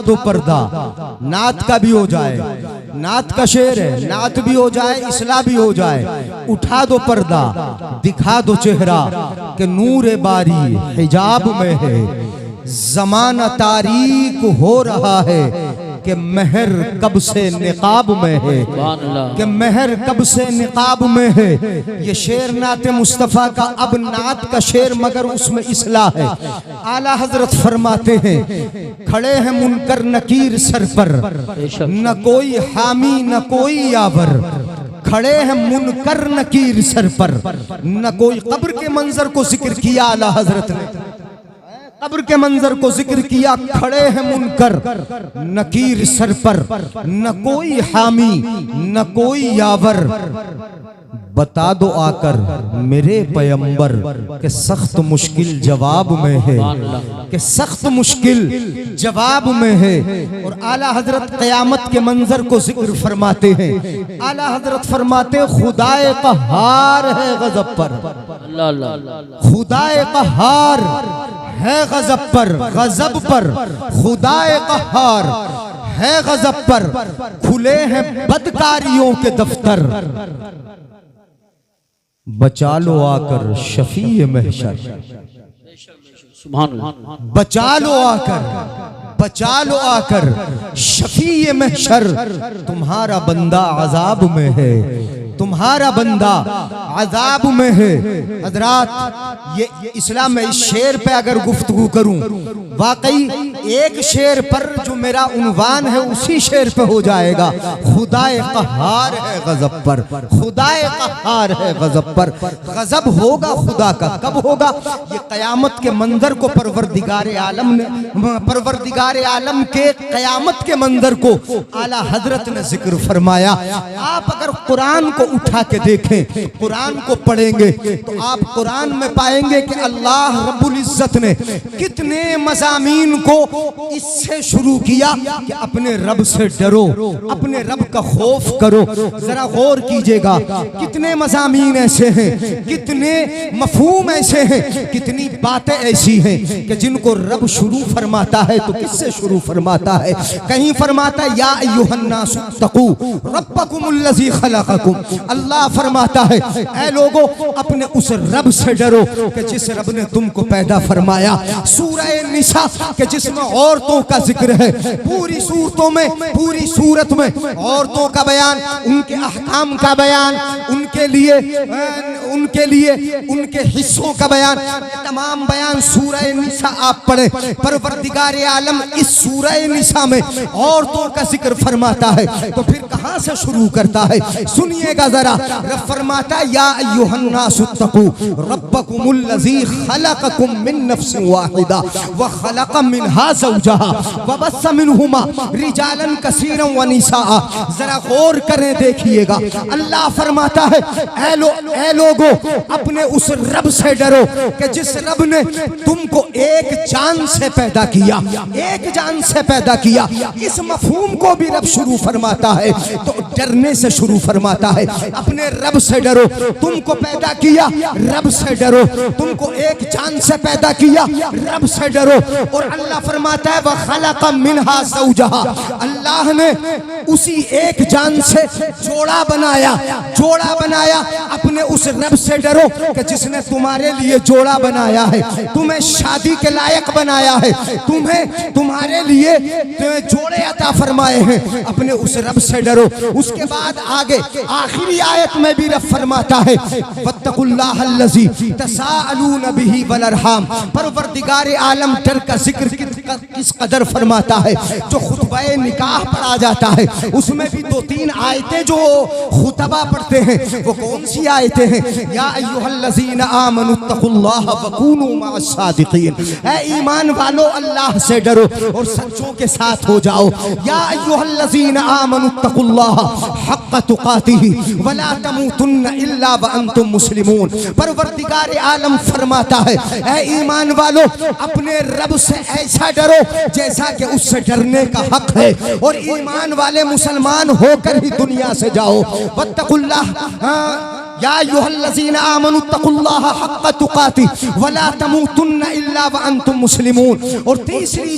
दो पर्दा, नात का भी हो जाए, नात का शेर है, नात भी हो जाए, इसलाह भी हो जाए। उठा दो पर्दा, दिखा दो चेहरा कि नूर बारी हिजाब में है। ज़माना तारीक हो रहा है कि महर कब से निकाब में है, कि महर कब से निकाब में है। ये शेर नात मुस्तफ़ा का, अब नात का शेर मगर उसमें इसलाह है। आला हजरत फरमाते हैं, खड़े हैं मुनकर नकीर सर पर, न कोई हामी न कोई यावर। खड़े हैं मुनकर नकीर सर पर, न कोई। कब्र के मंजर को जिक्र किया आला हजरत ने, कब्र के मंजर को जिक्र किया। खड़े हैं मुनकर नकीर सर पर, न कोई हामी न कोई यावर। बता दो आकर मेरे पैगंबर के सख्त मुश्किल जवाब में है, कि सख्त मुश्किल जवाब में है। और आला हजरत क़यामत के मंजर को जिक्र फरमाते हैं। आला हजरत फरमाते खुदाए क़हार है गज़ब पर, खुदाए क़हार है गज़ब पर, गज़ब पर खुदाए क़हार है गज़ब पर। खुले हैं बदकारियों के दफ्तर, बचा लो आकर शफी महशर। बचा लो आकर, बचा लो आकर शफी महशर। तुम्हारा बंदा अजाब में है, तुम्हारा बंदा अजाब में है। हजरात ये इस्लाम में इस शेर पे अगर गुफ्तगू करूं, वाकई एक शेर पर जो मेरा उन्वान है उसी शेर पे हो जाएगा। खुदाए क़हार है गज़ब पर, खुदाए क़हार है गज़ब पर। गज़ब होगा खुदा का, कब होगा? ये क़यामत के मंजर को परवरदिगार आलम ने, परवरदिगार आलम के क़यामत के मंजर को आला हजरत ने जिक्र फरमाया। आप अगर कुरान को उठा के देखें, कुरान को पढ़ेंगे तो आप कुरान में पाएंगे कि अल्लाह रब्बुल इज्जत ने कितने मज़ामीन को इससे शुरू किया कि अपने रब से डरो, अपने रब का खौफ करो। जरा गौर कीजिएगा, कितने मज़ामीन ऐसे हैं, कितने मफ़हूम ऐसे हैं, कितनी बातें ऐसी हैं कि जिनको रब शुरू फरमाता है तो किससे शुरू फरमाता है? कहीं फरमाता है या अय्युहन्नासु तक़ू रब्बकुमुल्लज़ी खलक़कुम। अल्लाह फरमाता है ऐ लोगों अपने उस रब से डरो कि जिस रब ने तुमको पैदा फरमाया। सूरह निसा के जिसमें औरतों का जिक्र है, पूरी सूरतों में, पूरी सूरत में औरतों का बयान, उनके अहकाम का बयान, उनके लिए उनके हिस्सों का बयान, तमाम बयान सूरह निसा आप पढ़े। परवरदिगार आलम इस सूरह निसा में औरतों का जिक्र फरमाता है तो फिर कहां से शुरू करता है? सुनिएगा जरा। रब फरमाता या अय्युहन्नासु तक़ू रब्बकुमुल्लज़ी खलक़कुम मिन नफ्सिन वाहिदा व खलक़ मिनहा ज़ौजहा व बस्स मिनहुमा रिजालन कसीरन व निसाअ। जरा गौर करें, देखिएगा। अल्लाह फरमाता है ऐ लोगों अपने उस रब से डरो कि जिस रब ने तुमको एक जान से पैदा किया, एक जान से पैदा किया। इस मफहूम को भी रब शुरू फरमाता है तो डरने से शुरू फरमाता है। अपने रब से डरो, तुमको पैदा किया रब से डरो, तुमको एक जान से पैदा किया रब से डरो। और अल्लाह फरमाता है वह खलक़ मिनहा ज़ौजहा, अल्लाह ने उसी एक जान से जोड़ा बनाया, जोड़ा बनाया। अपने उस रब से डरो कि जिसने तुम्हारे लिए जोड़ा बनाया है, तुम्हें शादी के लायक बनाया है, तुम्हें तुम्हारे लिए जोड़े अता फरमाए हैं। अपने उस रब से डरो। उसके बाद आगे आखिरी आयत में भी रब फरमाता है वत्तकुल्लाहल्लज़ी तसाअलून बिही वल अरहाम। परवरदिगार आलम डर का जिक्र किस कदर फरमाता है। जो खुतबा निकाह पढ़ा जाता है उसमें भी 2-3 आयतें जो खुतबा पढ़ते हैं वो कौन सी आयतें हैं? या अय्युहल्लज़ीना आमनुत्तकुल्लाह वकूनू मअस्सादिकीन। ऐ ईमान वालो अल्लाह से डरो और सच्चों के साथ हो जाओ। या अय्युहल्लज़ीना आमनुत्तकुल्लाह हक़्क़ तुक़ातिही वला तमूतुन्न इल्ला व अंतुम मुस्लिमून। परवरदिगार आलम फरमाता है ऐ ईमान वालो अपने रब से ऐसा डरो जैसा कि उससे डरने का हक है, और ईमान वाले मुसलमान होकर ही दुनिया से जाओ। वत्तकुल्लाह या अय्युहल्लज़ीना आमनु तक़ुल्लाहा हक़्क़ तुक़ातिह वला तमूतुन्ना इल्ला व अंतुम मुस्लिमून। और तीसरी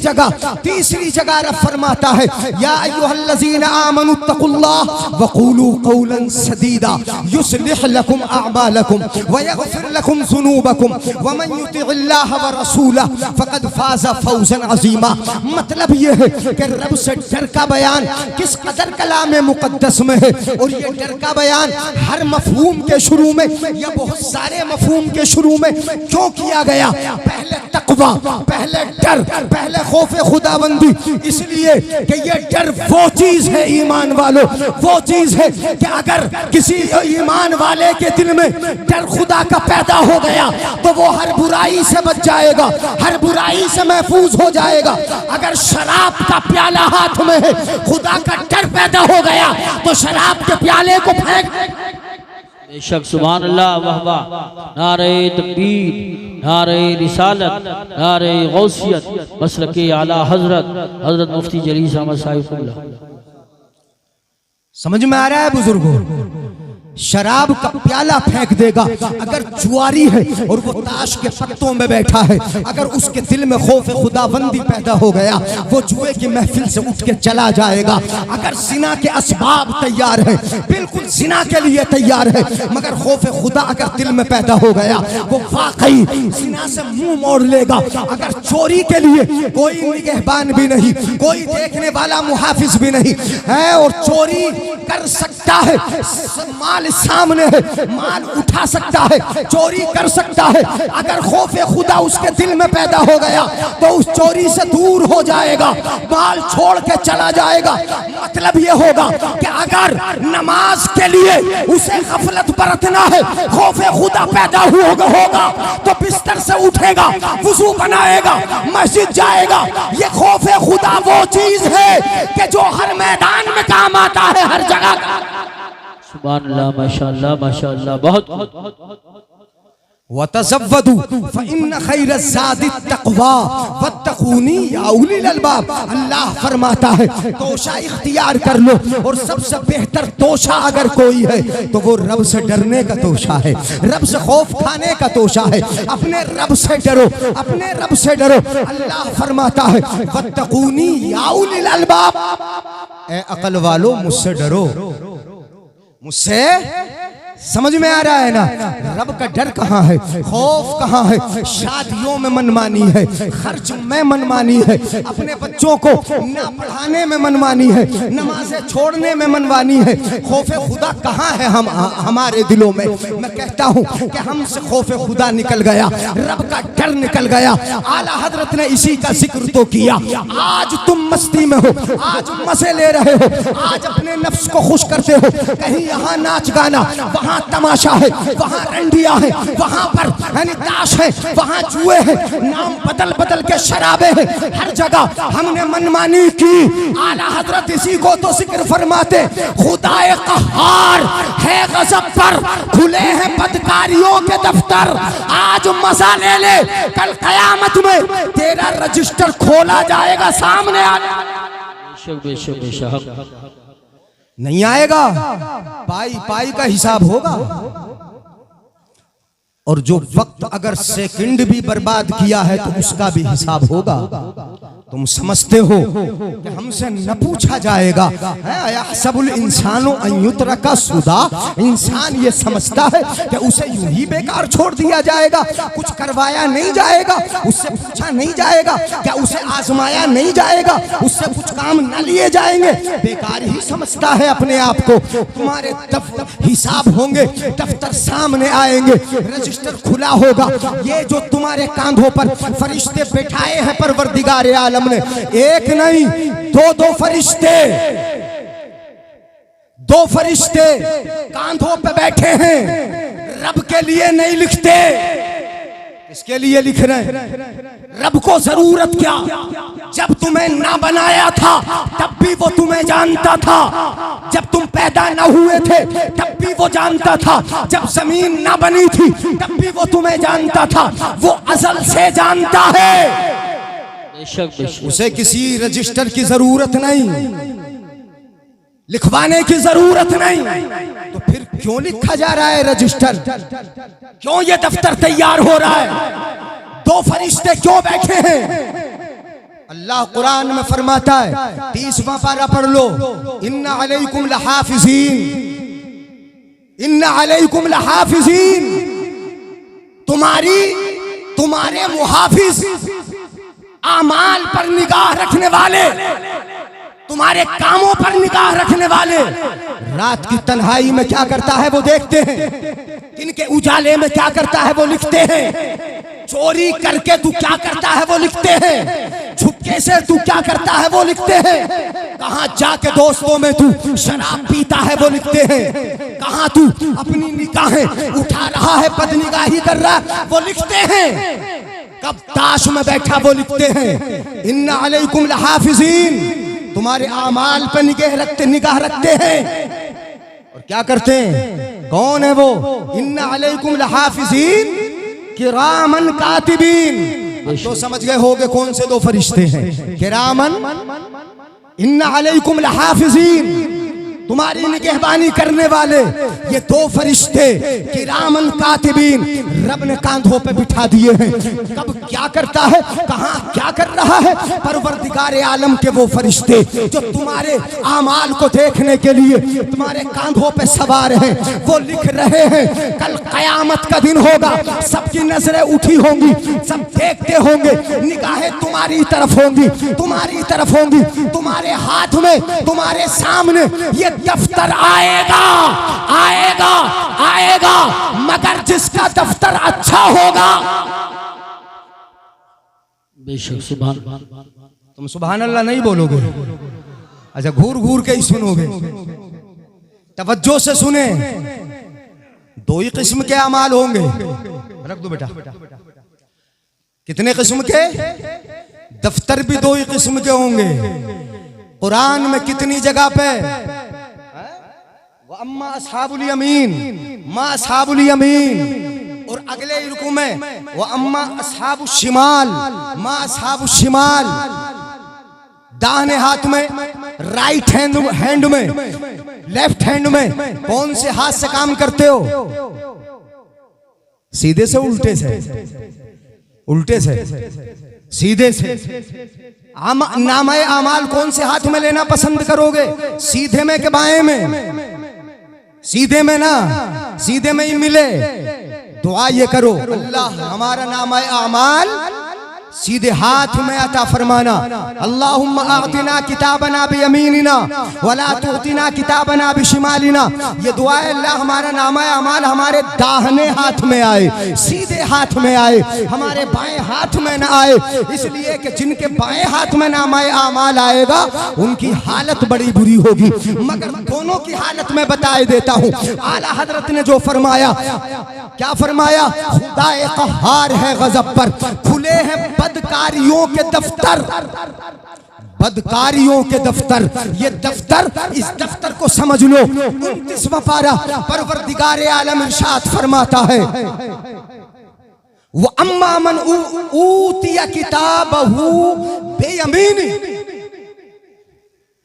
जगह रब फरमाता है या अय्युहल्लज़ीना आमनु तक़ुल्लाह वक़ूलू क़ौलन सदीदा युस्लिह लकुम अअमालकुम व यग़फिर लकुम ज़ुनूबकुम व मन युतिइल्लाह व रसूलहु फ़क़द फ़ाज़ फ़ौज़न अज़ीमा। मतलब ये है कि रब से डर का बयान किस कदर कलाम मुक़द्दस में है। और ये डर का बयान हर मफ़हूम के शुरू में या बहुत सारे मफ़हूम के शुरू में क्यों किया गया? पहले तक़वा, पहले डर, पहले खौफ खुदाबंदी, इसलिए कि ये डर वो चीज है ईमान वालों, वो चीज है कि अगर किसी ईमान वाले के दिल में डर खुदा का पैदा हो गया तो वो हर बुराई से बच जाएगा, हर बुराई से महफूज हो जाएगा। अगर शराब का प्याला हाथ में है, खुदा का डर पैदा हो गया तो शराब के प्याले को फेंक। बेशक सुभान अल्लाह वाह वाह, नारे तकबीर, नारे रिसालत, नारे गौसियत, मसलके आला हजरत मुफ्ती जलीस अहमद साहिब। समझ में आ रहा है बुजुर्गों? शराब का प्याला फेंक देगा। अगर जुआरी है और वो ताश के पत्तों में बैठा है, अगर उसके दिल में खौफ खुदाबंदी पैदा हो गया, वो जुए की महफिल से उठ के चला जाएगा। अगर जिना के असबाब तैयार है, बिल्कुल जिना के लिए तैयार है, मगर खौफ खुदा अगर दिल में पैदा हो गया, वो वाकई जिना से मुंह मोड़ लेगा। अगर चोरी के लिए कोई निगहबान भी नहीं, कोई देखने वाला मुहाफिज भी नहीं है और चोरी कर सकता है, माल सामने है, माल उठा सकता है, चोरी कर सकता है, अगर खौफे खुदा उसके दिल में पैदा हो गया तो उस चोरी से दूर हो जाएगा, माल छोड़ के चला जाएगा। मतलब ये होगा कि अगर नमाज के लिए उसे गफलत बरतना है, खौफे खुदा पैदा होगा तो बिस्तर से उठेगा, वुजू बनाएगा, मस्जिद जाएगा। ये खौफे खुदा वो चीज है कि जो हर मैदान में काम आता है, हर जगह। सुभान अल्लाह, माशाअल्लाह माशाअल्लाह, बहुत। वतज़व्वदू फ़इन्न खैरज़्ज़ादित तक़वा वत्तक़ूनी या उलिल अलबाब। अल्लाह फरमाता है तोशा इख्तियार कर लो, और सबसे बेहतर तोशा अगर कोई है तो वो रब से डरने का तोशा है, रब से खौफ खाने का तोशा है। अपने रब से डरो, अपने रब से डरो। अल्लाह फरमाता है वत्तक़ूनी या उलिल अलबाब, ए अक़ल वालो मुझसे डरो, मुझसे। समझ में आ रहा है ना? रब का डर कहाँ है, खौफ कहाँ है? शादियों में मनमानी है, खर्च में मनमानी है, अपने बच्चों को ना पढ़ाने में मनमानी है, नमाजें छोड़ने में मनमानी है। खौफ खुदा कहाँ है हमारे दिलों में? मैं कहता हूँ कि हमसे खौफ खुदा निकल गया, रब का डर निकल गया। आला हजरत ने इसी का जिक्र तो किया। आज तुम मस्ती में हो, आज मजे ले रहे हो, आज अपने नफ्स को खुश करते हो, कहीं यहाँ नाच गाना, वहाँ तमाशा है, वहाँ रंडिया है, वहाँ पर ताश है, वहाँ जुए हैं, नाम बदल बदल के शराबे हैं, हर जगह हमने मनमानी की। आला हजरत इसी को तो जिक्र फरमाते, खुदाए कहार है गजब पर, खुले हैं बदकारियों के दफ्तर। आज मजा ले ले, कल कयामत में तेरा रजिस्टर खोला जाएगा, सामने आ। बेशक बेशक नहीं आएगा, पाई पाई का हिसाब होगा। और जो वक्त अगर सेकंड भी बर्बाद किया है तो उसका भी हिसाब होगा। तुम समझते हो कि हमसे न पूछा जाएगा? सबुल इंसानो अयुतरका सुदा, इंसान ये समझता है कि उसे यूं ही बेकार छोड़ दिया जाएगा, कुछ करवाया नहीं जाएगा, उससे पूछा नहीं जाएगा, क्या उसे आजमाया नहीं जाएगा, उससे कुछ काम न लिए जाएंगे। बेकार ही समझता है अपने आप को। तुम्हारे हिसाब होंगे, दफ्तर सामने आएंगे, रजिस्टर खुला होगा। ये जो तुम्हारे कांधों पर फरिश्ते बैठाए हैं परवरदिगार आलम ने, एक नहीं दो फरिश्ते कांधों पे बैठे हैं। रब के लिए नहीं लिखते, इसके लिए लिख रहे हैं। रब को जरूरत क्या? जब तुम्हें ना बनाया था तब भी वो तुम्हें जानता था, जब तुम पैदा ना हुए थे तब भी वो जानता था, जब जमीन ना बनी थी तब भी वो तुम्हें जानता था। वो अज़ल से जानता है, उसे किसी रजिस्टर की जरूरत नहीं। लिखवाने की जरूरत नहीं, तो फिर क्यों लिखा जा रहा है रजिस्टर? क्यों ये दफ्तर तैयार हो रहा है? दो फरिश्ते क्यों बैठे हैं? अल्लाह कुरान में फरमाता है, 30वां पारा पढ़ लो, इन्ना अलैकुम लहाफिजीन, इन्ना अलैकुम लहाफिजीन, तुम्हारे मुहाफिज, आमाल पर निगाह रखने वाले, तुम्हारे कामों पर निगाह रखने वाले रात की तन्हाई में क्या करता है वो देखते हैं, दिन के उजाले में क्या करता है वो लिखते हैं, चोरी करके तू क्या करता है वो लिखते हैं, छुपके से तू क्या करता है वो लिखते हैं, कहां जाके दोस्तों में तू शराब पीता है वो लिखते हैं, कहां तू अपनी निगाहें उठा रहा है, बदनिगाही कर रहा है वो लिखते हैं, कब ताश में बैठा वो लिखते हैं। इन्ना अलैकुम लहाफिजीन, तुम्हारे आमाल पर निगाह रखते हैं। और क्या करते हैं? कौन है वो? इन्ना अलैकुम लहाफिजीन किरामन कातिबीन। तो समझ गए होगे कौन से दो फरिश्ते हैं? किरामन, इन्ना अलैकुम लहाफिजीन, तुम्हारी निगहबानी करने वाले ये दो फरिश्ते किरामन कातिबीन रब ने कांधों पे बिठा दिए हैं। कब क्या करता है, कहां क्या कर रहा है? परवरदिगार आलम के वो फरिश्ते जो तुम्हारे आमाल को देखने के लिए तुम्हारे कांधों पे सवार हैं, वो लिख रहे हैं। कल कयामत का दिन होगा, सबकी नजरें उठी होंगी, सब देखते होंगे, निगाहें तुम्हारी तरफ होंगी, तुम्हारी तरफ होंगी, तुम्हारे हाथ में, तुम्हारे सामने ये दफ्तर आएगा, आएगा, आएगा, मगर जिसका दफ्तर अच्छा होगा। बेशक सुभान। तुम सुभान अल्लाह नहीं बोलोगे, अच्छा घूर घूर के ही सुनोगे। तवज्जो से सुने, दो ही किस्म के अमाल होंगे। रख दो बेटा। कितने किस्म के? दफ्तर भी दो ही किस्म के होंगे। कुरान में कितनी जगह पे अम्मा अस्हाबुल यमीन, मा अस्हाबुल यमीन, और अगले रुकू में वो अम्मा अस्हाबुश शिमाल, मा अस्हाबुश शिमाल। दाहिने हाथ में, राइट हैंड में, लेफ्ट हैंड में कौन से हाथ से काम करते हो? सीधे से उल्टे से? उल्टे से, सीधे से। नामाए आमाल कौन से हाथ में लेना पसंद करोगे? सीधे में के बाएं में? सीधे में ना, सीधे में ही मिले। दुआ ये करो, अल्लाह हमारा नामाए आमाल सीधे हाथ में अता फरमाना। अल्लाहुम्मा आतिना किताबना बियमीनिना वला तुअतिना किताबना बिशिमालिना। ये दुआ है, अल्लाह हमारा नामा अमाल हमारे दाहिने हाथ में आए, सीधे हाथ में आए, हमारे बाएं हाथ में ना आए। इसलिए कि जिनके बाएं हाथ में नामा अमाल आएगा उनकी हालत बड़ी बुरी होगी। मगर दोनों की हालत में बताए देता हूँ। आला हजरत ने जो फरमाया, क्या फरमाया? खुदाए क़हार है गज़ब पर, खुले हैं बदकारियों के दफ्तर, बदकारियों के दफ्तर। ये दफ्तर, इस दफ्तर को समझ लो। 29वां पारा परवरदिगार आलम इरशाद फरमाता है, वो अम्मा मन ऊतिया किताबहू बेयमीनी।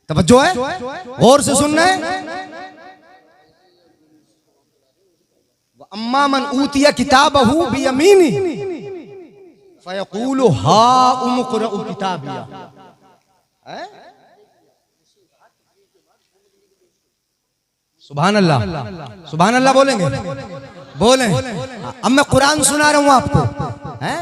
तवज्जो है, गौर से सुनना है। अम्मा मन ऊतिया किताबहू बियमीनी फयक़ूलु हा उमक़रउ किताबिया। सुभान अल्लाह, सुभान अल्लाह बोलेंगे? बोले। अब मैं कुरान सुना रहा हूं आपको,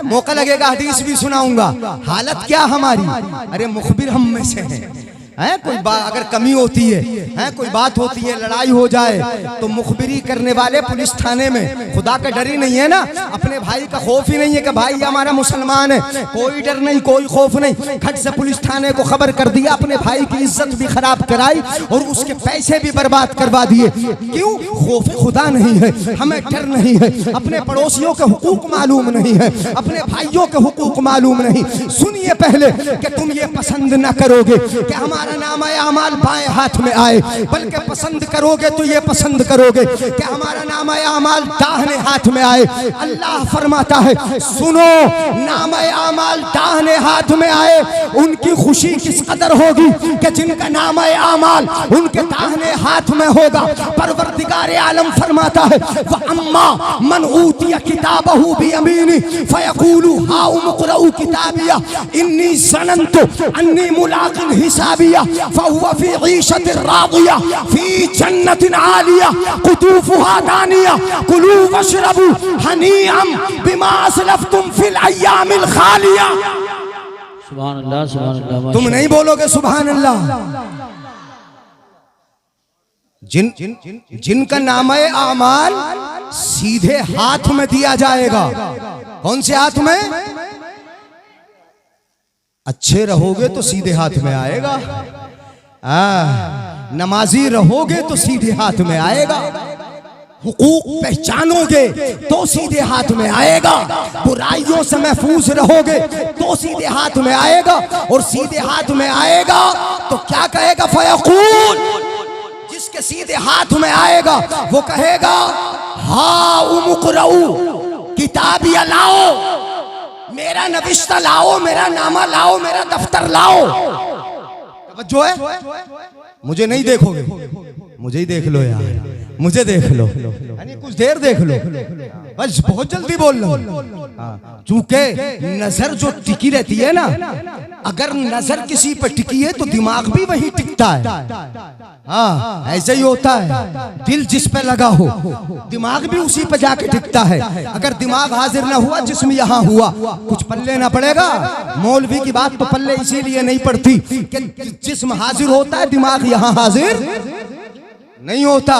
मौका लगेगा हदीस भी सुनाऊंगा। हालत क्या हमारी? अरे मुखबिर हम में से हैं। कोई बात अगर कमी होती है, कोई बात होती है, लड़ाई हो जाए तो मुखबिरी करने वाले पुलिस थाने में खुदा का डर ही नहीं है ना, अपने भाई का खौफ ही नहीं है कि भाई हमारा मुसलमान है, कोई डर नहीं, कोई खौफ नहीं। खट से पुलिस थाने को खबर कर दिया, अपने भाई की इज्जत भी खराब कराई और उसके पैसे भी बर्बाद करवा दिए। क्यों? खौफ खुदा नहीं है, हमें डर नहीं है, अपने पड़ोसियों के हुकूक मालूम नहीं है, अपने भाइयों के हुकूक मालूम नहीं। सुनिए पहले कि तुम ये पसंद न करोगे कि हमारे तुम्हारा नाम आमाल बाएं हाथ में आए, बल्कि पसंद करोगे तो ये पसंद करोगे कि हमारा नाम आमाल दाहिने हाथ में आए। अल्लाह फरमाता है सुनो, नाम आमाल दाहिने हाथ में आए, उनकी खुशी किस कदर होगी कि जिनका नाम आमाल उनके दाहिने हाथ में होगा। परवरदिगार आलम फरमाता है व अम्मा मन ऊतिया किताबहू बियमीनी फयकूलु हाउम इक़राऊ किताबिया इन्नी ज़ननतु अन्नी मुलाक़िन हिसाबिया फहुवा फी ईशतिर रादिया फी जन्नतिन आलिया कुतूफुहा दानिया कुलू वशरबू हनीअम बिमा असलफ्तुम फिल अय्यामिल खालिया। सुभान अल्लाह, सुभान अल्लाह। तुम नहीं बोलोगे सुभान अल्लाह? जिनका नामे आमाल सीधे हाथ में दिया जाएगा। कौन से हाथ में? अच्छे रहोगे तो सीधे हाथ में आएगा, नमाजी रहोगे तो सीधे हाथ में आएगा, हुकूक पहचानोगे तो सीधे हाथ में आएगा, बुराइयों से महफूज रहोगे तो सीधे हाथ में आएगा, और सीधे हाथ में आएगा तो क्या कहेगा? फयकूल, जिसके सीधे हाथ में आएगा वो कहेगा हाउम इक़राऊ किताबिया लाओ, मेरा नविश्ता लाओ, मेरा नामा लाओ, मेरा दफ्तर लाओ। जो है मुझे नहीं देखोगे, मुझे ही देख लो यार, मुझे देख लो, यानी कुछ देर देख लो, बस बहुत जल्दी बोल लो। चूंकि नजर जो टिकी रहती है ना, अगर नजर किसी पर टिकी है तो दिमाग भी वही टिकता है। हाँ, ऐसे ही होता है, दिल जिस पे लगा हो दिमाग भी उसी पे जाके टिकता है। अगर दिमाग हाजिर ना हुआ, जिस्म यहाँ हुआ, कुछ पल्ले ना पड़ेगा। मौलवी की बात तो पल्ले इसीलिए नहीं पड़ती कि जिस्म हाजिर होता है, दिमाग यहाँ हाजिर नहीं होता।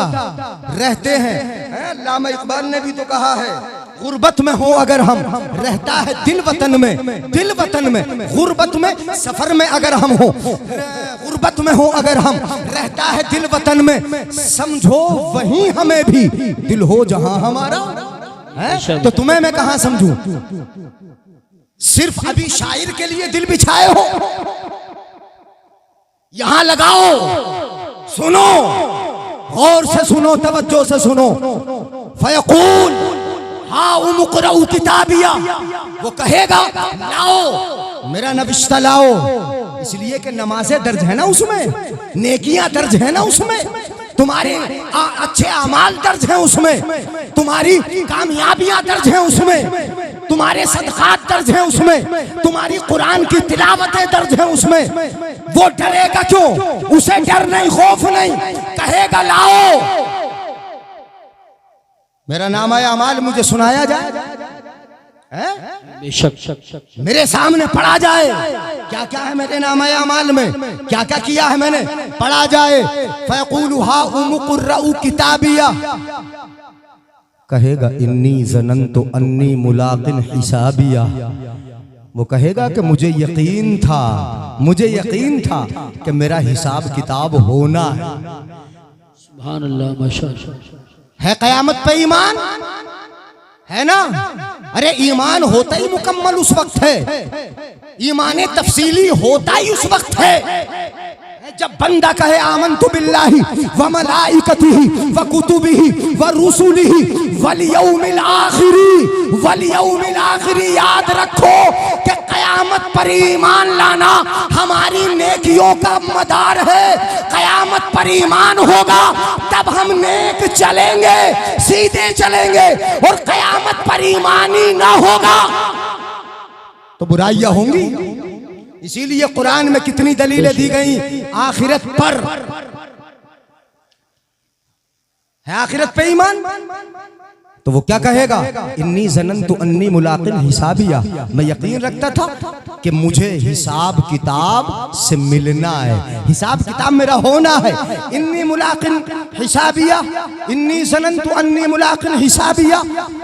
रहते हैं, अल्लामा इकबाल ने भी तो कहा है, गुर्बत में हो अगर हम, रहता है दिल वतन में, दिल वतन में, गुर्बत में, सफर में अगर हम हो, गुर्बत में हो अगर हम, रहता है दिल वतन में, समझो वहीं हमें भी दिल हो जहां हमारा है। तो तुम्हें मैं कहां समझूं? सिर्फ अभी शायर के लिए दिल बिछाए हो, यहां लगाओ, सुनो, गौर से सुनो, तवज्जो से सुनो। फयकूल हाउम इक़राऊ किताबिया, वो कहेगा लाओ मेरा नविश्ता लाओ, इसलिए कि नमाजें दर्ज है ना उसमें, नेकियां दर्ज है ना उसमें, तुम्हारे अच्छे अमाल दर्ज हैं उसमें, तुम्हारी कामयाबियां दर्ज हैं उसमें, तुम्हारे सदकात दर्ज हैं उसमें, तुम्हारी कुरान की तिलावतें दर्ज हैं उसमें। वो डरेगा क्यों? उसे डर नहीं, खौफ नहीं, कहेगा लाओ मेरा नाम आया अमाल, मुझे सुनाया जाए, मेरे सामने पढ़ा जाए क्या क्या है मेरे नाम आया अमाल में, क्या क्या किया है मैंने, पढ़ा जाए। फयकूलु हाउम इक़राऊ किताबिया, कहेगा इन्नी ज़ननतु अन्नी मुलाक़िन हिसाबिया, वो कहेगा कि मुझे यकीन था, मुझे यकीन था कि मेरा हिसाब किताब होना है। सुभान अल्लाह, माशाअल्लाह। है क़यामत पे ईमान है ना? अरे ईमान होता ही मुकम्मल उस वक्त है, ईमान तफसीली होता ही उस वक्त है जब बंदा कहे आमन्तु बिल्लाहि व मलाइकतिहि व कुतुबिहि व रुसुलिहि वल यौमिल आखिरी। याद रखो कि क़यामत पर ईमान लाना हमारी नेकियों का मदार है। क़यामत पर ईमान होगा तब हम नेक चलेंगे, सीधे चलेंगे, और क़यामत पर ईमान ही ना होगा तो बुराइयां होंगी। इसीलिए कुरान में कितनी दलीलें दी गई आखिरत पर है, आखिरत पे ईमान। तो वो क्या कहेगा? इन्नी ज़ननतु अन्नी मुलाक़िन हिसाबिया, मैं यकीन रखता था कि मुझे हिसाब किताब से मिलना है, हिसाब किताब मेरा होना है। इन्नी मुलाक़िन हिसाबिया, इन्नी ज़ननतु अन्नी मुलाक़िन हिसाबिया,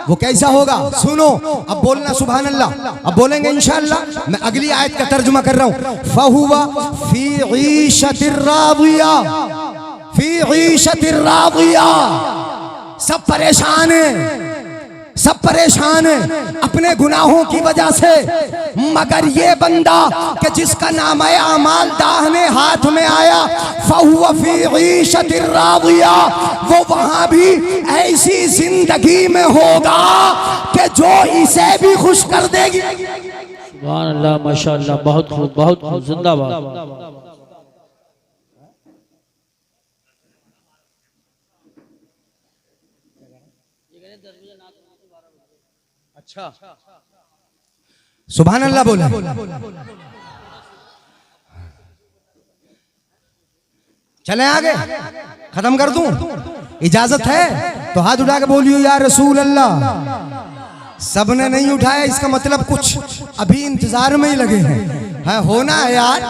वो कैसा होगा? सुनो, अब बोलना सुभान अल्लाह, अब बोलेंगे इंशाअल्लाह। मैं अगली आयत का तर्जुमा कर रहा हूँ। फहुवा फी ईशतिर रादिया, फी ईशतिर रादिया, सब परेशान हैं, सब परेशान हैं अपने गुनाहों की वजह से, मगर ये बंदा कि जिसका नाम है आमाल दाहिने हाथ में आया, फहुवा फी ईशतिर रादिया, वो वहां भी ऐसी जिंदगी में होगा कि जो इसे भी खुश कर देगी। सुभान अल्लाह, माशाअल्लाह, बहुत खूब, बहुत खूब, जिंदाबाद। अच्छा, सुभान अल्लाह बोला। चले आगे, खत्म कर दूं? इजाजत है तो हाथ उठा के बोलियो या रसूल अल्लाह। सबने नहीं उठाया, इसका मतलब कुछ अभी इंतजार में ही लगे हैं। होना है यार,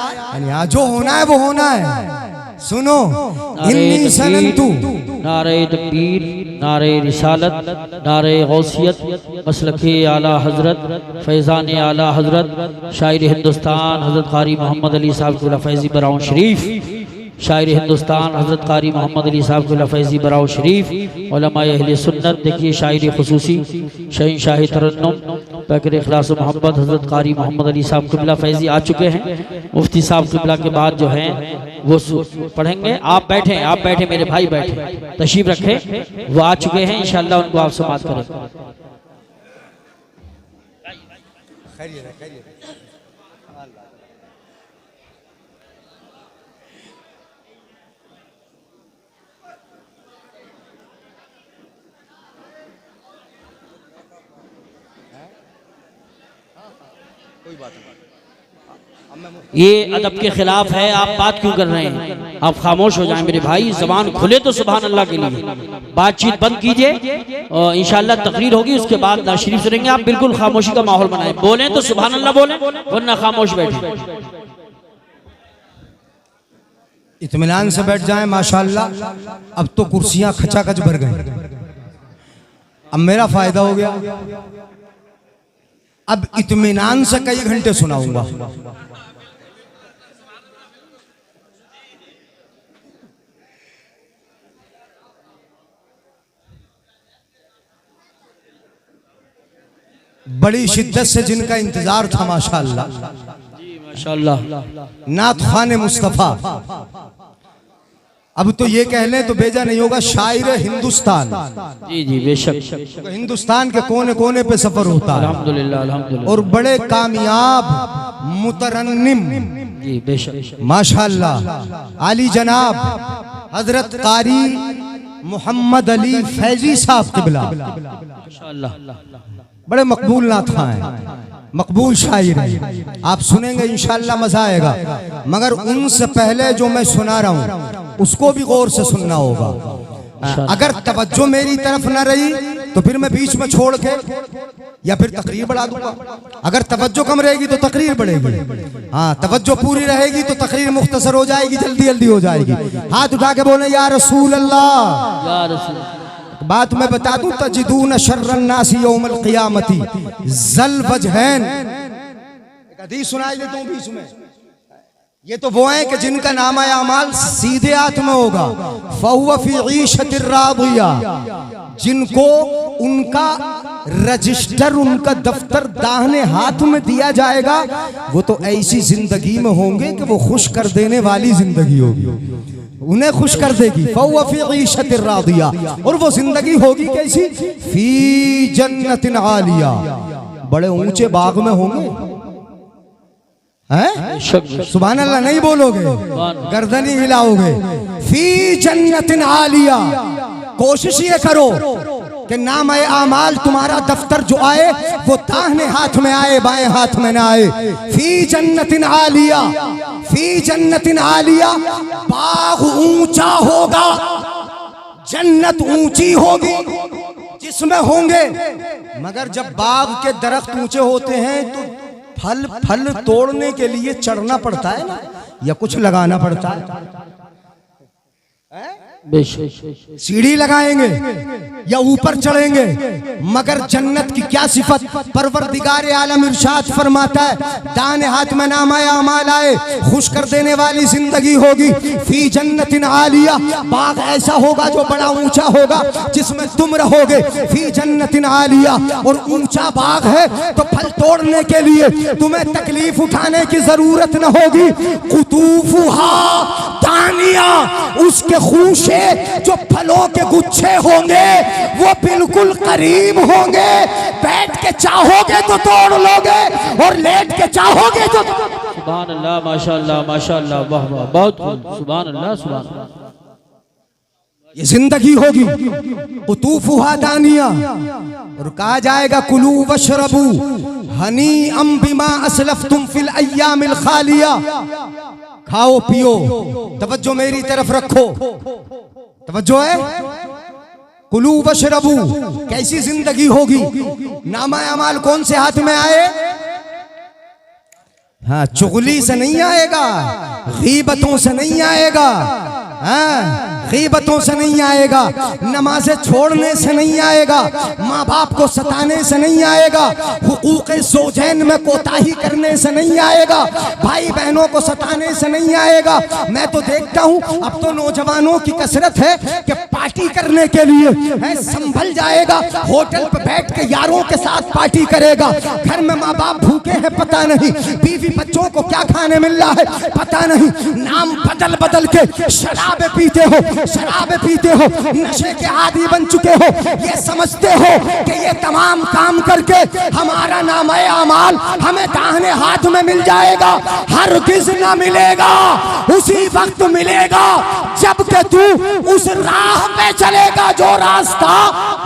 यार जो होना है वो होना है। सुनो, इन्नी सनंतु, नारे तकबीर, नारे रिसालत, नारे गौसियत, मसलके आला हजरत, फैज़ान आला हजरत, शायर हिंदुस्तान हजरत कारी मोहम्मद अली साहब फैज़ी बराऊं शरीफ, शायर हिंदुस्तान हजरत कारी मोहम्मद अली साहब फैज़ी बराऊं शरीफ, उलमाए अहले सुन्नत। देखिए शायर खुसूसी शहंशाह तरन्नुम पैकर इखलास मोहब्बत हजरत कारी मोहम्मद अली साहब क़िबला फैज़ी आ चुके हैं। मुफ्ती साहब क़िबला के बाद जो हैं वो पढ़ेंगे। आप बैठे मेरे भाई बैठे, तशरीफ रखें, वो आ चुके हैं, इंशाअल्लाह उनको आप समाअत करें। ये अदब के खिलाफ है, आप बात क्यों कर रहे हैं? आप खामोश हो जाएं मेरे भाई, जबान खुले तो सुभान अल्लाह के लिए, बातचीत बंद कीजिए और इंशाअल्लाह तकरीर होगी, उसके बाद नात शरीफ सुनेंगे। आप बिल्कुल खामोशी का माहौल बनाएं, बोलें तो सुभान अल्लाह बोलें, वरना खामोश बैठे। इत्मीनान से बैठ जाएं। माशाअल्लाह अब तो कुर्सियां खचाखच भर गई, अब मेरा फायदा हो गया। अब इत्मीनान से कई घंटे सुनाऊंगा। बड़ी शिद्दत से जिनका इंतजार था माशाअल्लाह, माशाअल्लाह, नात खाने मुस्तफा। अब तो ये कह लें तो बेजा नहीं होगा, शायर हिंदुस्तान। जी जी बेशक, तो हिंदुस्तान के कोने कोने पे सफर होता है अल्हम्दुलिल्लाह, अल्हम्दुलिल्लाह, और बड़े कामयाब मुतरन्निम, जी बेशक, माशाअल्लाह, आली जनाब हजरत कारी मोहम्मद अली फैजी साहब क़िबला, माशाअल्लाह, बड़े मकबूल नात खां हैं, मकबूल शायर हैं। आप सुनेंगे इंशाअल्लाह मजा आएगा, मगर उनसे पहले जो मैं सुना रहा हूँ उसको भी गौर से सुनना होगा। अगर तवज्जो मेरी तरफ न रही तो फिर मैं बीच में छोड़ के या फिर तकरीर बढ़ा दूंगा। अगर तवज्जो कम रहेगी तो तकरीर बढ़ेगी, हाँ तवज्जो पूरी रहेगी तो तकरीर मुख्तसर हो जाएगी, जल्दी जल्दी हो जाएगी। हाथ उठा के बोले या रसूल अल्लाह। या रसूल। बात मैं बता दूं, तजिदून शर्रन नासी यौमल क़ियामती ज़ल वजहैन। एक हदीस सुनाई देता हूं बीच में। ये तो वो हैं कि जिनका नामा अमाल सीधे हाथ में होगा, फहुवा फी ईशतिर रादिया, जिनको उनका रजिस्टर, उनका दफ्तर दाहिने हाथ में दिया जाएगा, वो तो ऐसी जिंदगी में होंगे कि वो खुश कर देने वाली जिंदगी होगी, उन्हें खुश कर देगी। फहुवा फी ईशतिर रादिया, और वो जिंदगी होगी कैसी? फी जन्नतिन आलिया, बड़े ऊंचे बाग में होंगे। हैं? सुभान अल्लाह नहीं बोलोगे, गर्दन ही हिलाओगे। फी जन्नतिन आलिया, कोशिश ये करो कि नाम आमाल तुम्हारा दफ्तर जो आए वो दाहिने हाथ में आए, बाएं हाथ में ना आए। फी जन्नतिन आलिया, फी जन्नतिन आलिया, बाग ऊंचा होगा, जन्नत ऊंची होगी जिसमें होंगे। मगर जब बाग के दरख्त ऊंचे होते हैं तो फल तोड़ने के लिए चढ़ना पड़ता है ना, या कुछ लगाना पड़ता है? बेशक सीढ़ी लगाएंगे या ऊपर चढ़ेंगे, मगर जन्नत की क्या सिफत। परवरदिगार आलम इरशाद फरमाता है, दाने हाथ में नामा अमाल आए, खुश कर देने वाली जिंदगी होगी। फी जन्नतिन आलिया, बाग ऐसा होगा जो बड़ा ऊंचा होगा, जिसमें तुम रहोगे। फी जन्नतिन आलिया, और ऊंचा बाग है तो फल तोड़ने के लिए तुम्हें तकलीफ उठाने की जरूरत न होगी। कुतूफुहा दानिया, उसके खूशे जो फलों के गुच्छे होंगे वो बिल्कुल करीब होंगे। बैठ के चाहोगे तो तोड़ लोगे और लेट के चाहोगे तो। सुभान अल्लाह, माशाअल्लाह माशाअल्लाह, वाह वाह, बहुत खूब, सुभान अल्लाह सुभान अल्लाह। ये जिंदगी होगी। कुतूफुहा दानिया, और कहा जाएगा कुलू वशरबू हनी अम बिमा असलफ्तुम फिल अय्यामिल खालिया। खाओ पियो, तवज्जो मेरी तरफ रखो, तवज्जो है। कुलू वशरबू, कैसी जिंदगी होगी। नामा अमाल कौन से हाथ में आए। हाँ, चुगली से नहीं आएगा, गीबतों से नहीं आएगा, हाँ गीबतों से नहीं आएगा, नमाज़ें छोड़ने से नहीं आएगा, माँ बाप को सताने से नहीं आएगा, हुकूक़ ज़ौजैन में कोताही करने से नहीं आएगा, भाई बहनों को सताने से नहीं आएगा। मैं तो देखता हूँ अब तो नौजवानों की कसरत है कि पार्टी करने के लिए है, संभल जाएगा, होटल पर बैठ के यारों के साथ पार्टी करेगा। घर में माँ बाप भूखे हैं पता नहीं, बीवी बच्चों को क्या खाने मिल रहा है पता नहीं, नाम बदल बदल के शराबे पीते हो, शराबे पीते हो, नशे के आदी बन चुके हो। ये समझते हो कि ये तमाम काम करके हमारा नामे अमाल हमें दाहिने हाथ में मिल जाएगा। हरगिज़ ना मिलेगा, उसी वक्त मिलेगा जब कि तू उस राह पे चलेगा जो रास्ता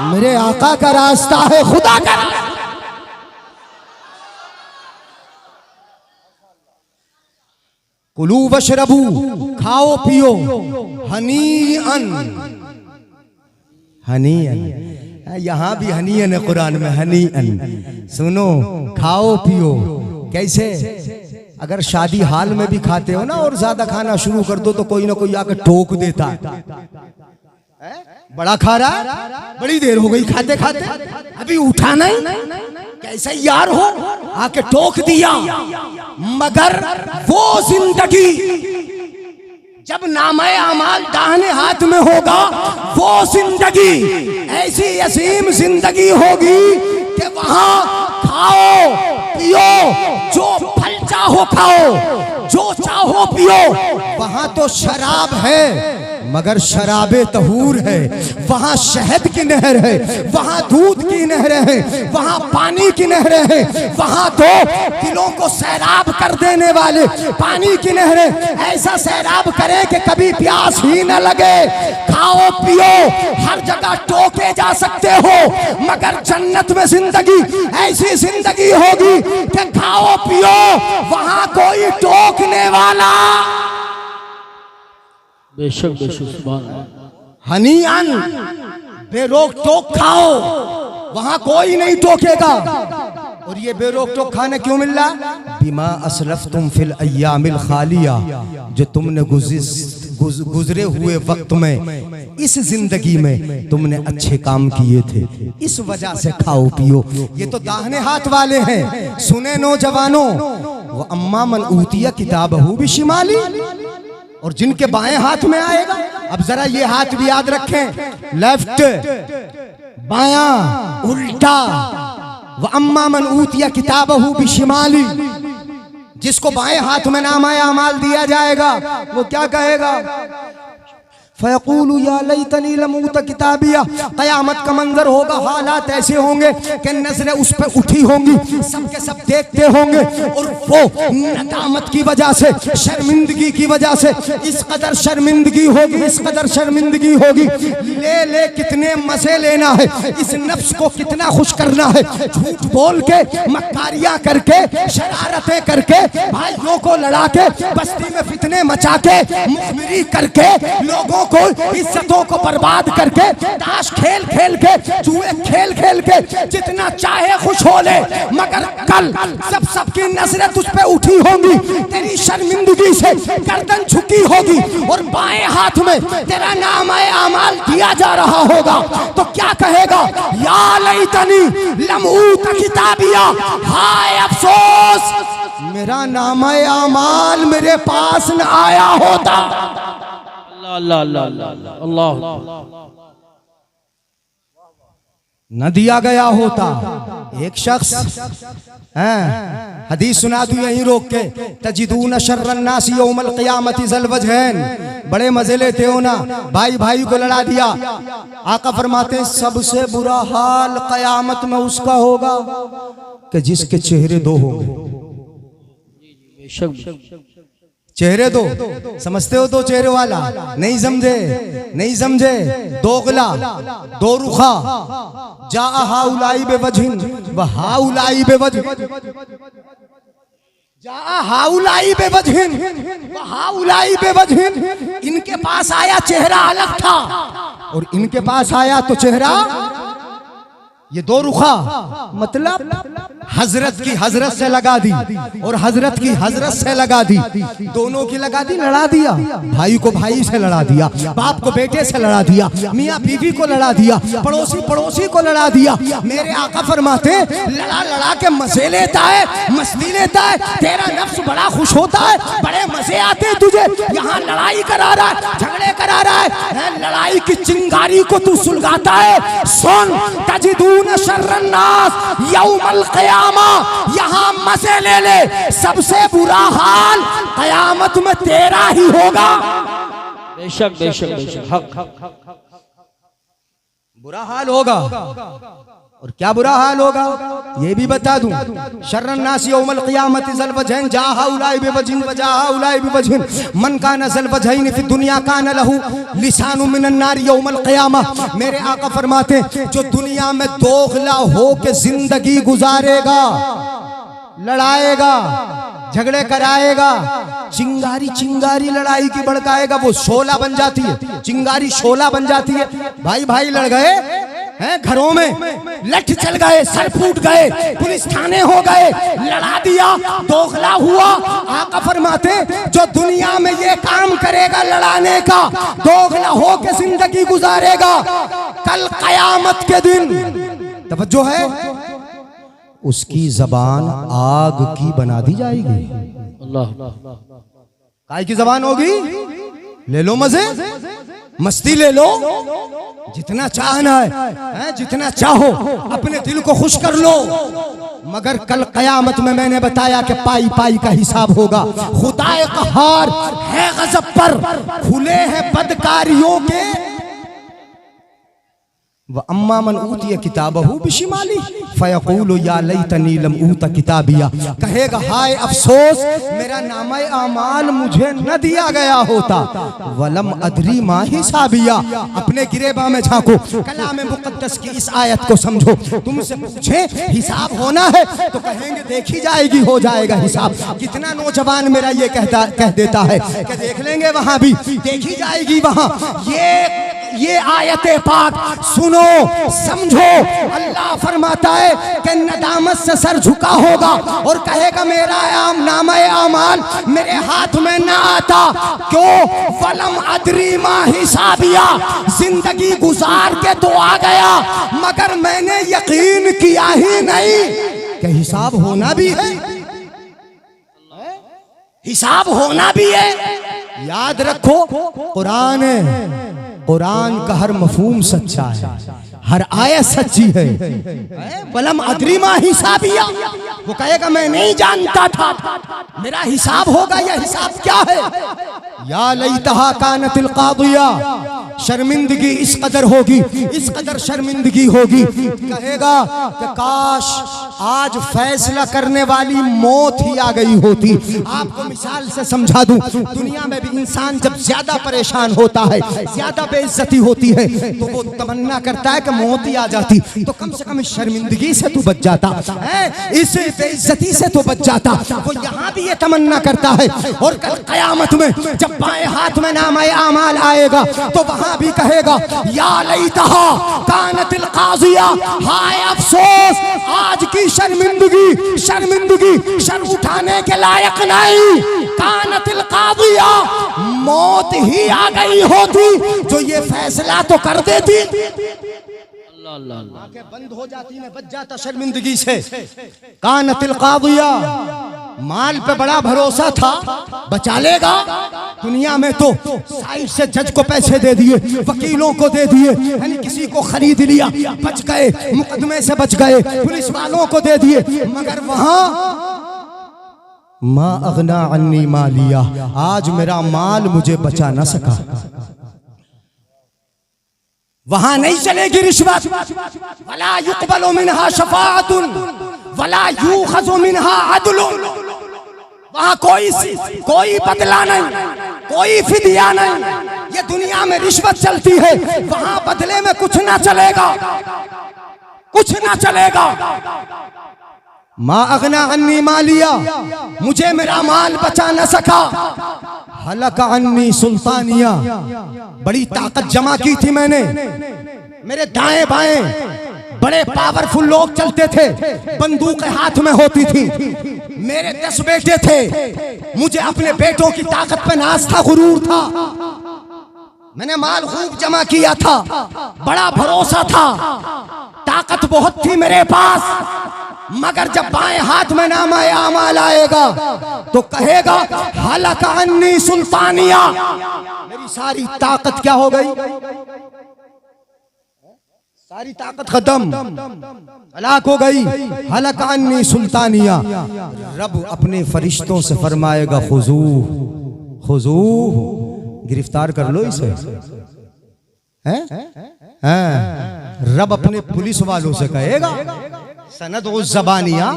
मेरे आका का रास्ता है, खुदा का। कुलू वशरबू, खाओ पियो, हनीअन, हनीअन, यहाँ भी हनीअन है कुरान में, हनीअन। सुनो, खाओ पियो कैसे। अगर शादी हाल में भी खाते हो ना और ज्यादा खाना शुरू कर दो तो कोई ना कोई आकर टोक देता है, बड़ा खा रहा, बड़ी देर हो गई खाते खाते, अभी उठा नहीं, कैसे यार हो, आके टोक दिया। मगर वो जिंदगी जब नामे अमाल दाहिने हाथ में होगा, वो जिंदगी ऐसी असीम जिंदगी होगी कि वहां खाओ पियो, जो फल चाहो खाओ, जो चाहो पियो। वहां तो शराब है मगर शराबे तहूर है, वहां शहद की नहर है, वहां दूध की नहरें हैं, वहां पानी की नहरें हैं, वहां तो दिलों को सैराब कर देने वाले पानी की नहरें ऐसा सैराब करे कि कभी प्यास ही न लगे। खाओ पियो, हर जगह टोके जा सकते हो, मगर जन्नत में जिंदगी ऐसी जिंदगी होगी कि खाओ पियो, वहां कोई टोकने वाला। बेशक बेशक, सुभान अल्लाह। हनीअन, बेरोक टोक खाओ, वहां कोई नहीं टोकेगा। और ये बेरोक टोक खाने क्यों मिल रहा। बिमा असलफ्तुम फिल अय्यामिल खालिया, जो तुमने गुजरे हुए वक्त में, इस जिंदगी में तुमने अच्छे काम किए थे, इस वजह से खाओ पियो। ये तो दाहिने हाथ वाले हैं। सुने नौजवानों, वो अम्मा मन ऊतिया किताबहू बिशिमाली, और जिनके बाएं हाथ में आएगा। अब जरा ये हाथ भी याद रखें, लेफ्ट बायां उल्टा। व अम्मा मन ऊतिया किताबहू बिशिमाली, जिसको बाएं हाथ में नामा अमाल दिया जाएगा वो क्या कहेगा। फ़यक़ूलु या लैतनी लमूत किताबिया। क़यामत का मंजर होगा, हालात ऐसे होंगे कि नजरें उस पर उठी होंगी, सबके सब देखते होंगे, और वो नदामत की वजह से, शर्मिंदगी की वजह से, इस कदर शर्मिंदगी होगी, इस कदर शर्मिंदगी होगी। ले ले कितने मजे लेना है, इस नफ्स को कितना खुश करना है, झूठ बोल के, मक्कारियां करके, शरारतें करके, भाइयों को लड़ा के, बस्ती में फितने मचा के, मुखबिरी करके, लोगों को इज्जतों को बर्बाद करके, ताश खेल खेल के, जुए खेल खेल के जितना चाहे खुश हो ले, मगर कल जब सबकी नजरें तुझ पे उठी होंगी, तेरी शर्मिंदगी से गर्दन झुकी होगी और बाएं हाथ में तेरा नाम आमाल दिया जा रहा होगा, तो क्या कहेगा? या लैतनी लम ऊत किताबिया, हाय अफसोस मेरा नाम आमाल मेरे पास न आया होता। अल्लाह अल्लाह अल्लाह अल्लाह न दिया गया होता। एक शख्स हदीस सुना दूं यहीं रोक के, तजिदून शर्रन नास यौमल क़ियामति ज़ल वजहैन, बड़े मजे लेते हो ना, भाई भाई को लड़ा दिया। आका फरमाते हैं सबसे बुरा हाल क़यामत में उसका होगा कि जिसके चेहरे दो होंगे। चेहरे दो समझते हो? दो चेहरे वाला नहीं समझे, नहीं समझे। दोगला, दो रुखा, जा हाउलाई बेवजहिन व हाउलाई बेवजह, जा हाउलाई बेवजहिन व हाउलाई बेवजहिन। इनके पास आया चेहरा अलग था और इनके पास आया तो चेहरा, ये दो रुखा मतलब हजरत की हजरत से लगा दी और हजरत की हजरत से लगा दी, दोनों की लगा दी, लड़ा दिया। भाई को भाई से लड़ा दिया, बाप को बेटे से लड़ा दिया, मियाँ बीवी को लड़ा दिया, पड़ोसी पड़ोसी को लड़ा दिया। मेरे आका फरमाते लड़ा लड़ा के मजे लेता है, मस्ती लेता है, तेरा नफ्स बड़ा खुश होता है, बड़े मजे आते हैं तुझे। यहाँ लड़ाई करा रहा है, झगड़े करा रहा है, लड़ाई की चिंगारी को तू सुलगाता है। सुन, तजिदून शर्रन नास यौमल क़ियामा, यहाँ मजे ले ले, सबसे बुरा हाल क़यामत में तेरा ही होगा। बेशक बेशक बेशक, हक बुरा हाल होगा। और क्या बुरा हाल होगा ये भी बता दूं, शर्रन नास यौमल क़ियामति ज़ल वजहैन, जा हाउलाई बेवजहिन व जा हाउलाई बेवजहिन, मन कान ज़ल वजहैन फि दुनिया कान लहू लिसानु मिनन नार यौमल क़ियामा। मेरे आका फरमाते जो दुनिया में दोगला हो के जिंदगी गुजारेगा, लड़ाएगा, झगड़े कराएगा, चिंगारी चिंगारी लड़ाई की भड़काएगा, वो शोला बन जाती है, चिंगारी शोला बन जाती है। भाई भाई लड़ गए हैं, घरों में लठ चल गए, सर फूट गए, पुलिस थाने हो गए, लड़ा दिया, दोगला हुआ। आका फरमाते जो दुनिया में ये काम करेगा लड़ाने का, दोगला हो के जिंदगी गुजारेगा, कल क़यामत के दिन तवज्जो है उसकी जबान आग की बना दी जाएगी। अल्लाह काय की जबान होगी? ले लो मजे, मस्ती ले लो, जितना चाहना है जितना चाहो, अपने दिल को खुश कर लो, मगर कल क़यामत में मैंने बताया कि पाई पाई का हिसाब होगा। खुदाए क़हार है गज़ब पर, खुले हैं बदकारियों के। व अम्मा मन ऊतिया किताबहू बिशिमाली फयक़ूलु या लैतनी लम ऊता किताबिया, कहेगा हाय अफसोस मेरा नामे आमाल मुझे न दिया गया होता। वलम अदरी मा हिसाबिया, अपने गिरेबा में झांको, कलाम मुक़द्दस की इस आयत को समझो। तुमसे पूछे हिसाब होना है तो कहेंगे देखी जाएगी, हो जाएगा हिसाब। कितना नौजवान मेरा ये कह देता है कि देख लेंगे, वहां भी देखी जाएगी वहां। ये आयत पाक सुनो समझो, अल्लाह फरमाता है कि नदामत से सर झुका होगा और कहेगा मेरा नामा आमाल मेरे हाथ में ना आता। क्यों? वलम अदरी मा हिसाबिया, जिंदगी गुजार के तो आ गया, मगर मैंने यकीन किया ही नहीं कि हिसाब होना भी है, हिसाब होना भी है। याद रखो कुरान है, कुरान का हर मफहूम सच्चा है, हर आयत सच्ची है। वलम अदरी मा हिसाबिया, वो कहेगा मैं नहीं जानता था, मेरा हिसाब होगा। यह हिसाब क्या है? या लैतहा कानतिल क़ादिया, शर्मिंदगी इस कदर होगी, इस कदर शर्मिंदगी होगी, कहेगा कि काश आज फैसला करने वाली मौत ही आ गई होती। आपको मिसाल से समझा दूं, दुनिया में भी इंसान जब ज्यादा परेशान होता है, ज्यादा बेइज्जती होती है, तो वो तमन्ना करता है कि मौत ही आ जाती तो कम से कम इस शर्मिंदगी से तू बच जाता है, इस बेइज्जती से तो बच जाता। वो यहाँ भी ये तमन्ना करता है। और कल क़यामत में जब जब बाएं हाथ में नामा आमाल आएगा तो वहां भी कहेगा या लैतहा कानतिल काज़िया, हाय अफसोस आज की शर्मिंदगी, शर्मिंदगी शर उठाने के लायक नहीं। कानतिल काज़िया, मौत ही आ गई होती जो ये फैसला तो कर देती। आंखें बंद हो जाती, मैं बच जाता शर्मिंदगी से। कानतिल काज़िया, माल पे बड़ा भरोसा था, बचा लेगा। दुनिया में तो साइड से जज को पैसे दे दिए, वकीलों को दे दिए, यानी किसी को खरीद लिया, बच गए, मुकदमे से बच गए, पुलिस वालों को दे दिए। मगर वहां मा अगना अन्नी मालिया, आज मेरा माल मुझे बचा ना सका। वहां नहीं चलेगी रिश्वत, वला युक़बलु मिनहा शफ़ाअतुन वला यूख़ज़ु मिनहा अदलुन। वहां कोई बदला नहीं, कोई फिदिया नहीं। ये दुनिया में रिश्वत चलती है, वहां बदले में कुछ ना चलेगा, कुछ ना चलेगा। मा अगना अन्नी मालिया, मुझे मेरा माल बचा न सका। हलका अन्नी सुल्तानिया, बड़ी ताकत जमा की थी मैंने, मेरे दाएं बाएं बड़े पावरफुल लोग चलते थे, बंदूक हाथ में होती थी। मेरे 10 बेटे थे, मुझे अपने बेटों की ताकत पे नाज था, गुरूर था। मैंने माल खूब जमा किया था, बड़ा भरोसा था, ताकत बहुत थी मेरे पास। मगर जब बाएं हाथ में नामा आमाल आएगा तो कहेगा हलका अन्नी सुल्तानिया, मेरी सारी ताकत क्या हो गई, सारी ताकत खत्म, हलाक हो गई। हलका अन्नी सुल्तानिया। रब अपने फरिश्तों से फरमाएगा खुजू खुजू, गिरफ्तार कर लो इसे। हैं? रब अपने पुलिस वालों से कहेगा सनद उस ज़बानिया,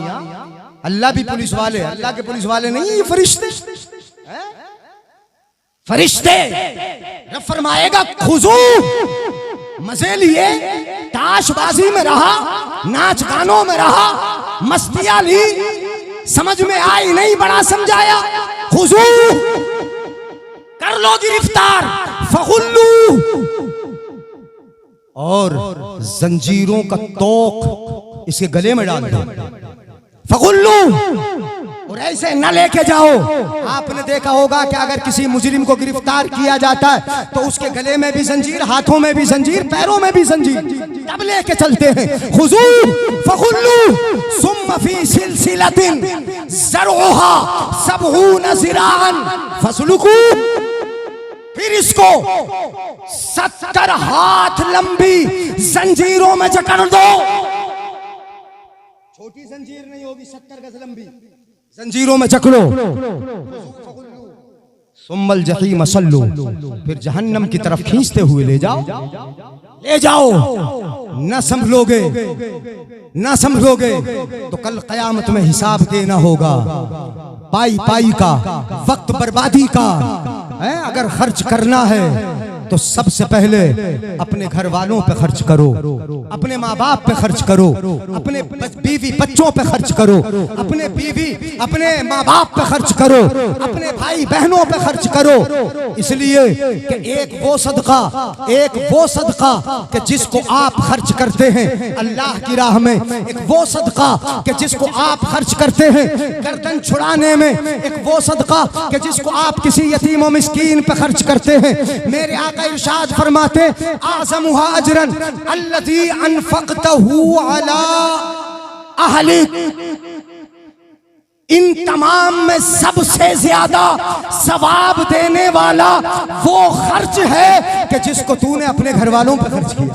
अल्लाह भी पुलिस वाले, अल्लाह के पुलिस वाले नहीं, ये फरिश्ते, फरिश्ते। रब फरमाएगा खुजू, मजे लिए, ताशबाजी में रहा, नाच गानों में रहा, मस्तियां ली, समझ में आई नहीं, बड़ा समझाया। खुजू, कर लो गिरफ्तार, फगुल्लू, और जंजीरों का तोक इसके गले में डाल दो, फगुल्लू, और ऐसे न लेके जाओ। आपने देखा होगा कि अगर किसी मुजरिम को गिरफ्तार किया जाता है तो उसके गले में भी जंजीर, हाथों में भी जंजीर, पैरों में भी जंजीर, तब लेके चलते हैं। खुजू फगुल्लू सुम्मा फी सिलसिलतिन ज़रउहा सबऊना ज़िराअन फस्लुकू, फिर इसको 70 हाथ लंबी जंजीरों में जकड़ दो। छोटी जंजीर नहीं होगी, 70 गज लंबी जंजीरों में जकड़ो। सुम्मल जहीम सल्लू, फिर जहन्नम की तरफ खींचते हुए ले जाओ, ले जाओ। न संभलोगे, न संभलोगे तो कल कयामत में हिसाब देना होगा, पाई पाई का, वक्त बर्बादी का। अगर खर्च करना है तो सबसे पहले अपने घर वालों पे खर्च करो, अपने माँ बाप पे खर्च करो, अपने बीवी बच्चों पे खर्च करो, अपने बीवी अपने माँ बाप पे खर्च करो, अपने भाई बहनों पे खर्च करो। इसलिए कि एक वो सदका कि जिसको आप खर्च करते हैं अल्लाह की राह में, एक वो सदका कि जिसको आप खर्च करते हैं गर्दन छुड़ाने में, एक वो सदका कि जिसको आप किसी यतीम और मिस्कीन पे खर्च करते हैं। मेरे आका इरशाद फरमाते आज़मुहा अजरन अल्लज़ी अनफ़क़तहू अला अहलिक, इन तमाम में सबसे ज्यादा सवाब देने वाला वो खर्च है कि जिसको तूने अपने घर वालों पर खर्च किया,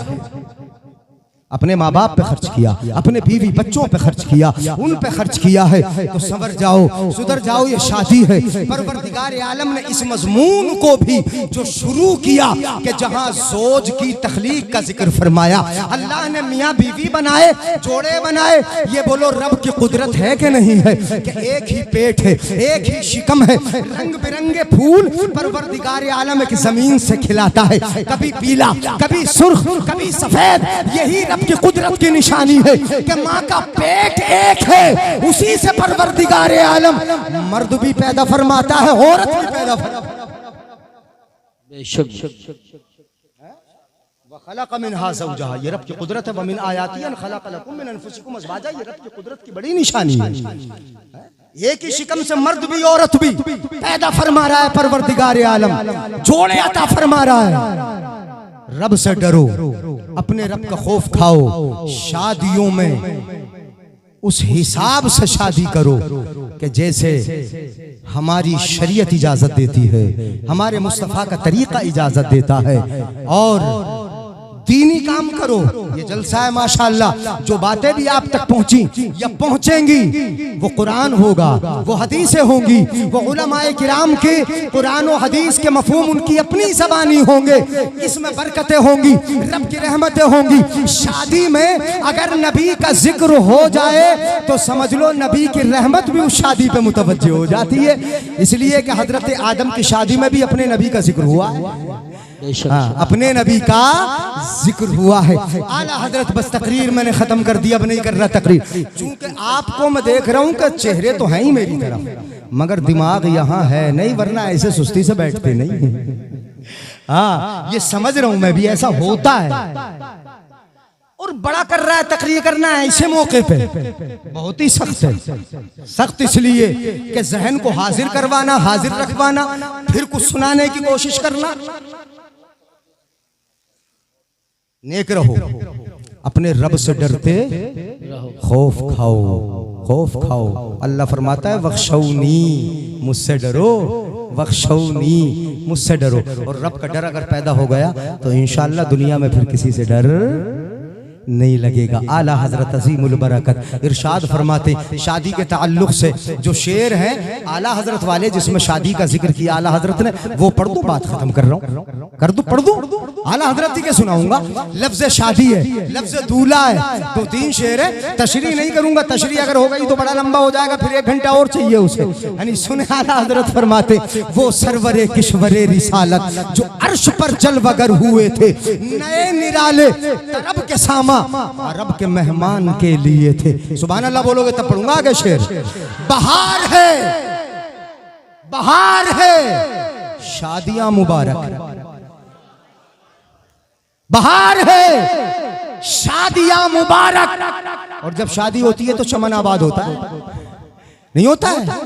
अपने माँ बाप पे खर्च किया, अपने बीवी बच्चों पे खर्च किया, उन पे खर्च किया है। तो संवर जाओ, सुधर जाओ, ये शादी है। परवरदिगार आलम ने इस मजमून को भी जो शुरू किया कि जहाँ जोज की तख्लीक का जिक्र फरमाया, अल्लाह ने मियाँ बीवी बनाए, जोड़े बनाए। ये बोलो रब की कुदरत है कि नहीं है कि एक ही पेट है, एक ही शिकम है, रंग बिरंगे फूल परवरदिगार आलम की जमीन से खिलाता है, कभी पीला, कभी सुर्ख, कभी सफेद। यही रब की कुदरत की निशानी है कि माँ का पेट एक है, उसी से परवरदिगार आलम मर्द भी पैदा फरमाता है, औरत भी पैदा फरमाता है। बेशक वखलक़ मिनहा ज़ौजहा, ये रब की कुदरत है। वमिन आयातिही अन खलक़ लकुम मिन अनफुसिकुम अज़वाजा, ये रब की कुदरत की बड़ी निशानी है। एक ही शिकम से मर्द भी औरत भी पैदा फरमा रहा है परवरदिगार आलम, जोड़े अता फरमा रहा है। रब से डरो, अपने रब का खौफ खाओ, शादियों में उस हिसाब से शादी करो कि जैसे हमारी शरीयत इजाजत देती है, हमारे मुस्तफ़ा का तरीका इजाजत देता है। और दीनी काम करो। ये जलसा है माशाअल्लाह, जो बातें भी आप तक पहुंची या पहुंचेंगी वो कुरान होगा, वो हदीसें होंगी, वो उलमाए किराम के कुरान और हदीस के मफहूम उनकी अपनी ज़बानी होंगे। इसमें बरकतें होंगी, रब की रहमतें होंगी। शादी में अगर नबी का जिक्र हो जाए तो समझ लो नबी की रहमत भी उस शादी पे मुतवज्जो हो जाती है। इसलिए कि हजरत आदम की शादी में भी अपने नबी का जिक्र हुआ है। हाँ, अपने नबी का जिक्र हुआ है। आला हजरत, बस तकरीर मैंने खत्म कर दिया, अब नहीं कर रहा तकरीर, क्योंकि आपको मैं देख रहा हूँ कि चेहरे तो हैं ही मेरी तरफ, मगर दिमाग यहाँ है नहीं, वरना ऐसे सुस्ती से बैठते नहीं। हाँ, ये समझ रहा हूँ मैं भी, ऐसा होता है। और बड़ा कर रहा है, तकरीर करना है ऐसे मौके पे बहुत ही सख्त है। सख्त इसलिए कि जहन को हाजिर करवाना, हाजिर रखवाना, फिर कुछ सुनाने की कोशिश करना। नेक रहो, अपने रब से डरते खौफ खाओ, खौफ खाओ। अल्लाह फरमाता है वख्शौनी, मुझसे डरो, वख्शौनी, मुझसे डरो। और रब का डर अगर पैदा हो गया तो इंशाअल्लाह दुनिया में फिर किसी से डर नहीं लगेगा। आला हजरत अजीमुल बरकत इरशाद फरमाते, शादी के ताल्लुक से जो शेर है आला हजरत वाले, जिसमें शादी का जिक्र किया आला हजरत ने, वो पढ़ दो, बात खत्म कर रहा हूँ, कर दो, पढ़ दो। आला हजरत ही के सुनाऊंगा। लफ्ज शादी है, लफ्ज दूल्हा है, तो 3 शेर है। तशरीह नहीं करूंगा, तशरीह अगर हो गई तो बड़ा लंबा हो जाएगा, फिर 1 घंटा और चाहिए उसे। यानी सुने, आला हजरत फरमाते, वो सरवरे किश्वरे रिसालत जो अर्श पर जलवगर हुए थे, नए निराले तरब के सामा अरब के मेहमान के लिए थे। सुभान अल्लाह बोलोगे तब पढ़ूंगा आगे शेर। बहार है, बहार है, शादियां मुबारक, बहार है, शादियां मुबारक। और जब शादी होती है तो चमन आबाद होता है, नहीं होता है?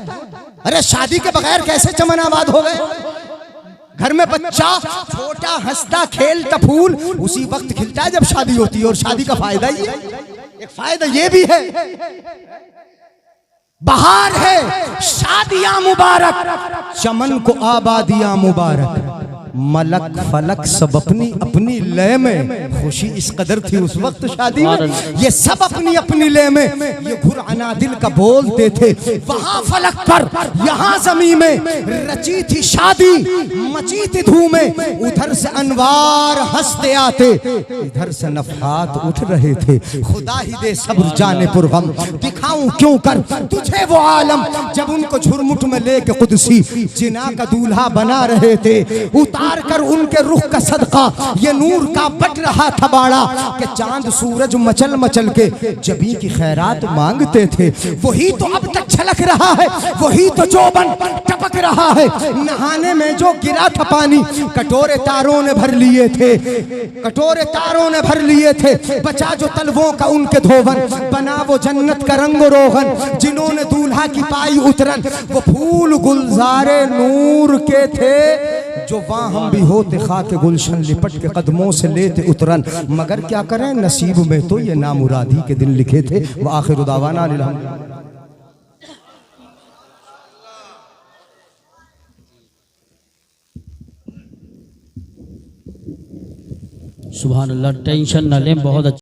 अरे शादी के बगैर कैसे चमन आबाद हो गए? घर में बच्चा छोटा हंसता खेलता फूल उसी वक्त खिलता है जब शादी होती है। और शादी का फायदा ही है, एक फायदा ये भी है, बहार है, शादियां मुबारक, चमन को आबादियां मुबारक। मलक फलक सब अपनी अपनी लय में, खुशी इस कदर थी उस वक्त शादी में, ये सब अपनी अपनी लय में ये घुराना दिल का बोलते थे। वहां फलक पर, यहाँ ज़मीन में रची थी शादी, मची थी धूमें, उधर से अनवार हंसते आते, इधर से नफहात उठ रहे थे। खुदा ही दे सब्र जाने पुरगम, दिखाऊं क्यों कर तुझे वो आलम, जब उनको झुरमुट में लेके कुदसी जिना का दूल्हा बना रहे थे। उतार कर उनके रुख का सदका ये नूर का बट रहा था बाड़ा, कि चांद सूरज मचल मचल के जबी की खैरात मांगते थे। वही तो अब तक छलक रहा है, वही तो जोबन टपक रहा है। नहाने में जो गिरा था पानी, कटोरे तारों ने भर लिए थे, कटोरे तारों ने भर लिए थे। बचा जो तलवों का उनके धोवन, बना वो जन्नत का रंग रोगन। जिन्होंने दूल्हा की पाई उतरन, वो फूल गुलजारे नूर के थे, जो वहाँ हम भी होते खाके गुलशन लिपट के कदमों से लेते उतरन। मगर क्या करें, नसीब में तो ये नामुरादी के दिन लिखे थे। व आखिर दावाना अल्हम्दुलिल्लाह। सुभान अल्लाह, टेंशन न लें, बहुत